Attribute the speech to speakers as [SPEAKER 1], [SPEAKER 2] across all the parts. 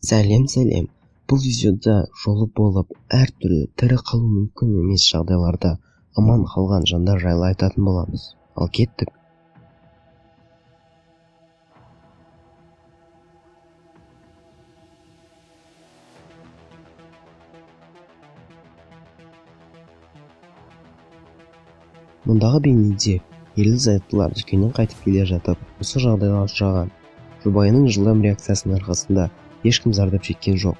[SPEAKER 1] Сәлем. Бұл видеода жолы болып әртүрлі тірі қалу мүмкін емес жағдайларда аман қалған жандар жайлы айтатын боламыз. Ал кеттік. Мұндағы бейнеде ерлі-зайыптылар дүкеннен қайтып келе жатып, осы жағдайға ұшыраған. Жұбайының жылдам реакциясының арқасында ешкім зардап шеккен жоқ.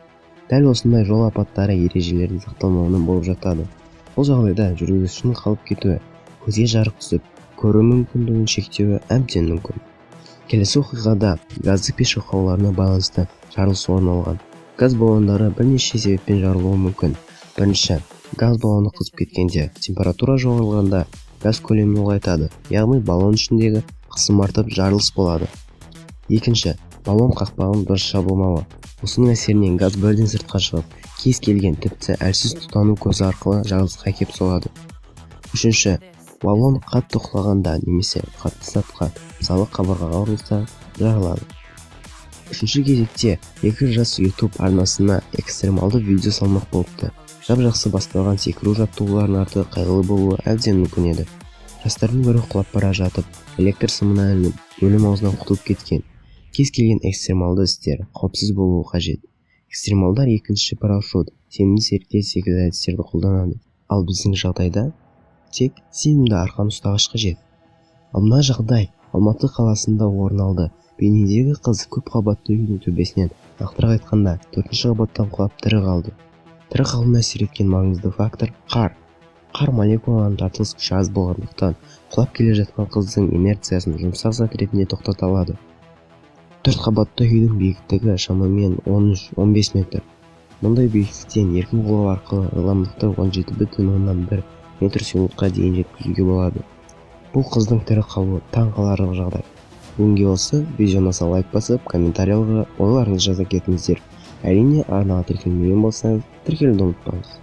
[SPEAKER 1] Дәл осындай жол апаттары ережелерінің сақталмауынан болып жатады. Бұл жағдайда жүргізушінің қалып кетуі, көзге жарық түсіп, көру мүмкіндігін шектеуі әбден мүмкін. Келесі оқиғада газды пеш оқауларына байланысты жарылыс орын алған. Газ баллондары бірнеше себеппен жарылуы мүмкін. Бірінші, газ баллоны қызып кеткенде, температура жоғарылағанда газ көлемін ұлғайтады, яғни баллон ішіндегі қысым артып жарылыс болады. Екінші, баллон қақпағының дұрыс жабылмауы. Осының әсерінен газ бірден сыртқа шығып, кез келген тіпті әлсіз тұтану көзі арқылы жарылысқа әкеп соғады. Үшінші, баллон қатты құлағанда немесе қатты затқа, мысалы қабырғаға ұрылса, жарылады. Үшінші кезекте 2 жас YouTube арнасына экстремалды видео салмақ болыпты. Жап-жақсы басталған секіру жаттығуларының арты қайғылы болуы әбден мүмкін еді. Жастардың бірі құлап бара жатып, электр сымына ілініп, өлім аузынан құтылып кеткен. Кез келген экстремалды істер қауіпсіз болуы қажет. Экстремалдар екінші парашют, сенімді серіктес секілді әдістерді қолданады. Ал біздің жағдайда тек сенімді арқан ұстағыш қажет. Ал мына жағдай Алматы қаласында орын алды. Бейнедегі қыз көп қабатты үйдің төбесінен, нақтырақ айтқанда 4-ші қабаттан құлап тірі қалды. Тірі қалуына әсер еткен маңызды фактор қар. Қар молекулаларының тартылыс күші аз болғандықтан құлап келе жатқан қыздың инерциясын жұмсақ зат ретінде тоқтата алады. 4 қабатты үйдің биіктігі шамамен 13-15 метр. Мұндай биіктіктен еркін құлау арқылы жылдамдықты 17,1 метр секундқа дейін жеткізуге болады. Бұл қыздың тірі қалуы таң қаларлық жағдай. Бүгінге осы видеоны лайк басып, комментарияларға ойларыңызды жаза кетіңіздер. Әрине, арнаға тіркелмеген болсаңыз, тіркелуді ұмытпаңыз.